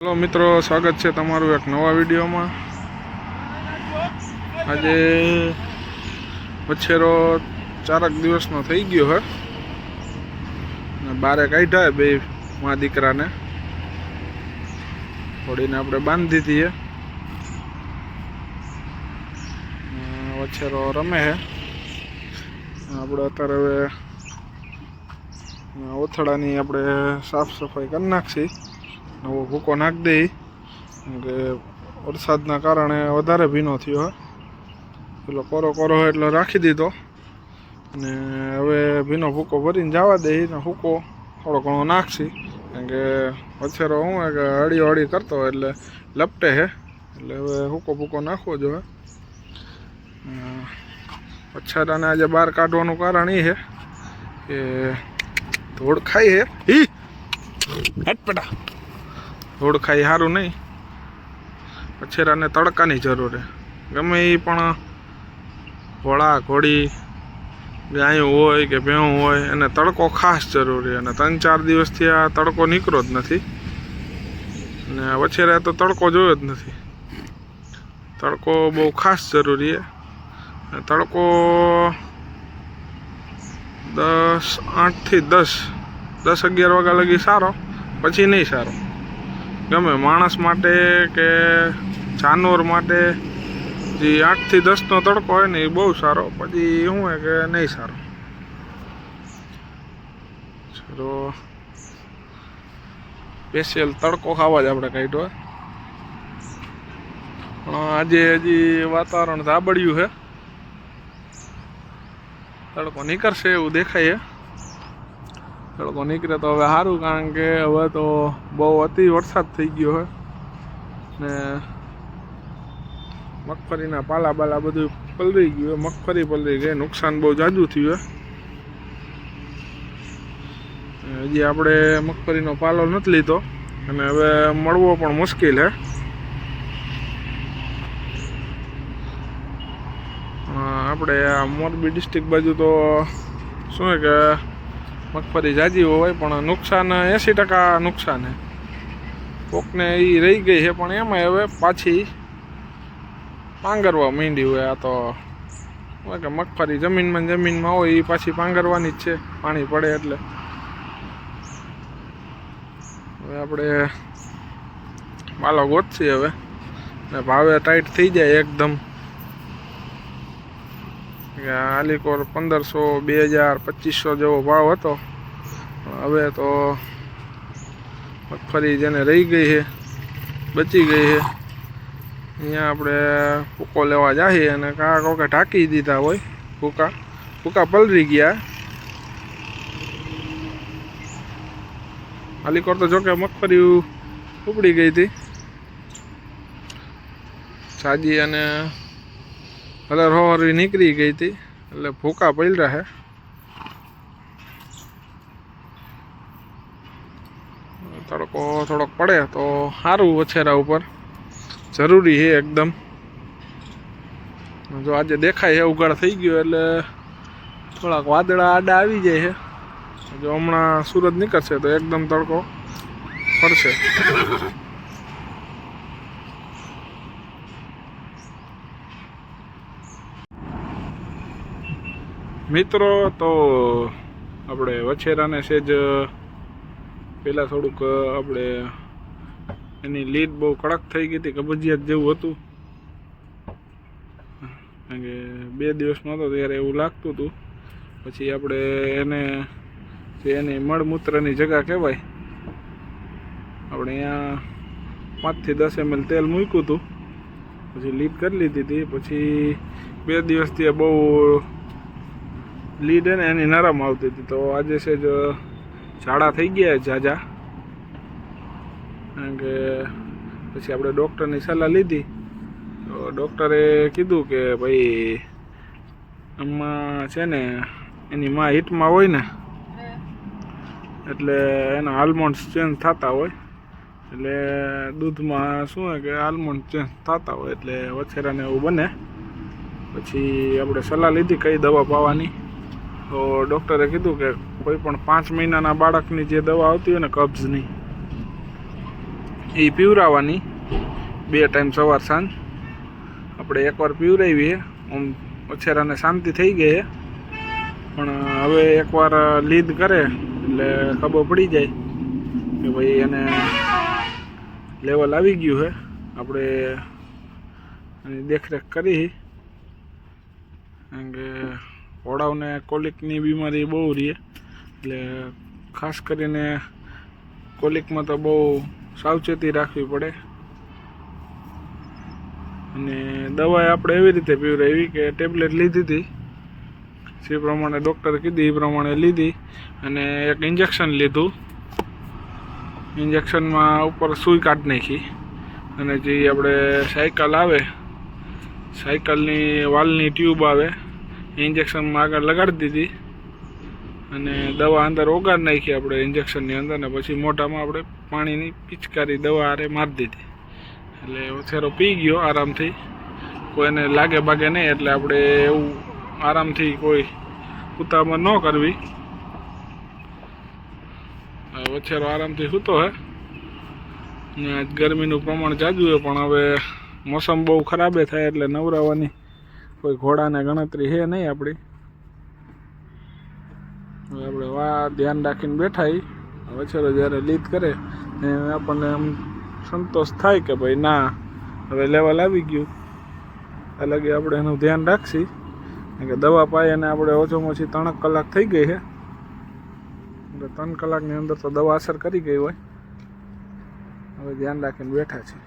Hello મિત્રો, સ્વાગત છે તમારું એક નવા વિડીયોમાં। આજે વછેરો 4 દિવસનો થઈ ગયો હે ને બારે કાઢ્યા બે મા દીકરાને થોડીને આપણે બાંધી દીધી હે। વછેરો રમે હે। આપણે અત્યારે હવે ઓથડાની આપણે સાફ સફાઈ કરી નાખશી। નવો ભૂકો નાખી દઈ કે વરસાદના કારણે વધારે ભીનો થયો હે। પેલો કોરો કોરો એટલે રાખી દીધો અને હવે ભીનો ભૂકો ભરીને જવા દઈ ને ભૂકો થોડો ઘણો નાખશી। કારણ કે વછેરો શું હે કે હળી હળી કરતો હોય એટલે લપટે હે, એટલે હવે ભૂકો ભૂકો નાખવો જોઈએ। વછેરાને આજે બહાર કાઢવાનું કારણ એ છે કે ધોળ ખાઈ હે। હટપટા ધોળ ખાઈ સારું નહીં। વછેરાને તડકાની જરૂર છે। ગમે એ પણ ઘોડા ઘોડી ગાયું હોય કે ભેંસું હોય એને તડકો ખાસ જરૂરી। અને 3-4 દિવસથી આ તડકો નીકળ્યો જ નથી ને વછેરા તો તડકો જોયો જ નથી। તડકો બહુ ખાસ જરૂરી છે। તડકો 8 થી 10-11 વાગ્યા લગી સારો, પછી નહીં સારો। ગમે માણસ માટે કે જાનવર માટે જે 8 થી 10નો તડકો હોય ને એ બહુ સારો, પછી શું હોય કે નહીં સારો। ચલો સ્પેશિયલ તડકો ખાવા જ આપણે કાઢ્યો। પણ આજે હજી વાતાવરણ ધાબળ્યું છે, તડકો નીકળશે એવું દેખાય છે। તડકો નીકળે તો હવે સારું, કારણ કે હવે તો બહુ અતિ વરસાદ થઈ ગયો છે ને મગફળીના પાલા બાલા બધું પલળી ગયું, મગફળી પલળી ગઈ, નુકસાન બહુ જાજુ થયું છે। હજી આપણે મગફળીનો પાલો નથી લીધો અને હવે મળવો પણ મુશ્કેલ છે। આપણે આ મોરબી ડિસ્ટ્રિક્ટ બાજુ તો શું છે કે મગફળી જાજી હોય પણ નુકસાન 80% નુકસાન છે। કોકને એ રહી ગઈ છે પણ એમાં હવે પાછી પાંગરવા માંડી હોય। આ તો હોય કે મગફળી જમીનમાં હોય એ પાછી પાંગરવાની જ છે, પાણી પડે એટલે। હવે આપણે માલો ગોતશી હવે ને ભાવે ટાઈટ થઈ જાય એકદમ કે આલીકોર 1500, 2000, 2500 જેવો ભાવ હતો। હવે તો મગફળી જેને રહી ગઈ છે, બચી ગઈ છે, અહીંયા આપણે ભૂકો લેવા જઈએ અને કાં કોકે ઢાંકી દીધા હોય ભૂકા પલળી ગયા। આલીકોર તો જોકે મગફળી ઉપડી ગઈ હતી સાજી અને કલર હોવારી નીકળી ગઈ હતી, એટલે ભૂકા પલળ્યા છે। તડકો થોડોક પડે તો સારું, વછેરા ઉપર જરૂરી છે એકદમ। જો આજે દેખાય છે ઉઘાડ થઈ ગયો એટલે થોડાક વાદળા આડા આવી જાય છે। જો હમણાં સૂરજ નીકળશે તો એકદમ તડકો પડશે। મિત્રો તો આપણે વછેરાને સેજ પહેલાં થોડુંક આપણે એની લીડ બહુ કડક થઈ ગઈ હતી, કબજિયાત જેવું હતું। કારણ કે 2 દિવસનો હતો ત્યારે એવું લાગતું હતું। પછી આપણે એને જે એની મળમૂત્રની જગા કહેવાય, આપણે અહીંયા 5 થી 10 ml તેલ મૂક્યું હતું, પછી લીડ કરી લીધી હતી। પછી 2 દિવસથી બહુ લીડ ને એની નરમ આવતી હતી, તો આજે સેજ ઝાડા થઈ ગયા ઝાઝા। કારણ કે પછી આપણે ડૉક્ટરની સલાહ લીધી તો ડૉક્ટરે કીધું કે ભાઈ આમાં છે ને એની માં હીટમાં હોય ને એટલે એના હાર્મોન્સ ચેન્જ થતા હોય, એટલે દૂધમાં શું હોય કે હાર્મોન્સ ચેન્જ થતા હોય એટલે વછેરાને એવું બને। પછી આપણે સલાહ લીધી કઈ દવા પાવાની, તો ડૉક્ટરે કીધું કે કોઈ પણ 5 મહિનાના બાળકની જે દવા આવતી હોય ને કબ્જની એ પીવરાવવાની 2 ટાઈમ સવાર સાંજ. આપણે એકવાર પીવરાવીએ આમ વછેરાને શાંતિ થઈ ગઈ છે, પણ હવે એકવાર લીધ કરે એટલે ખબર પડી જાય કે ભાઈ એને લેવલ આવી ગયું છે. આપણે એની દેખરેખ કરી, કારણ કે ઘોડાઓને કોલિકની બીમારી બહુ રહે, એટલે ખાસ કરીને કોલિકમાં તો બહુ સાવચેતી રાખવી પડે. અને દવા આપણે એવી રીતે પીવડાવી કે ટેબ્લેટ લીધી હતી, જે પ્રમાણે ડૉક્ટરે કીધી એ પ્રમાણે લીધી, અને એક ઇન્જેક્શન લીધું. ઇન્જેક્શનમાં ઉપર સૂઈ કાઢી નાખી, અને જે આપણે સાયકલ આવે, સાયકલની વાલની ટ્યુબ આવે, એ ઇન્જેક્શનમાં આગળ લગાડી દીધી, અને દવા અંદર ઓગાળી નાખી આપણે ઇન્જેક્શનની અંદર, ને પછી મોઢામાં આપણે પાણીની પિચકારી દવા આરે મારી દીધી. એટલે વછેરો પી ગયો આરામથી, કોઈને લાગે ભાગે નહીં. એટલે આપણે એવું આરામથી કોઈ ઉતાવળ ન કરવી. વછેરો આરામથી સૂતો હે. ને આજ ગરમીનું પ્રમાણ જાજુ છે, પણ હવે મોસમ બહુ ખરાબે થાય એટલે નવરાવાની કોઈ ઘોડાને ગણતરી છે નહીં આપણી. હવે આપણે ધ્યાન રાખીને બેઠા. વછેરો જ્યારે લીધ કરે ને આપણને આમ સંતોષ થાય કે ભાઈ ના હવે લેવલ આવી ગયું, એટલે આપણે એનું ધ્યાન રાખશી. કે દવા પાઈ અને આપણે ઓછામાં ઓછી 3 કલાક થઈ ગઈ છે, એટલે 3 કલાકની અંદર તો દવા અસર કરી ગઈ હોય. હવે ધ્યાન રાખીને બેઠા છીએ.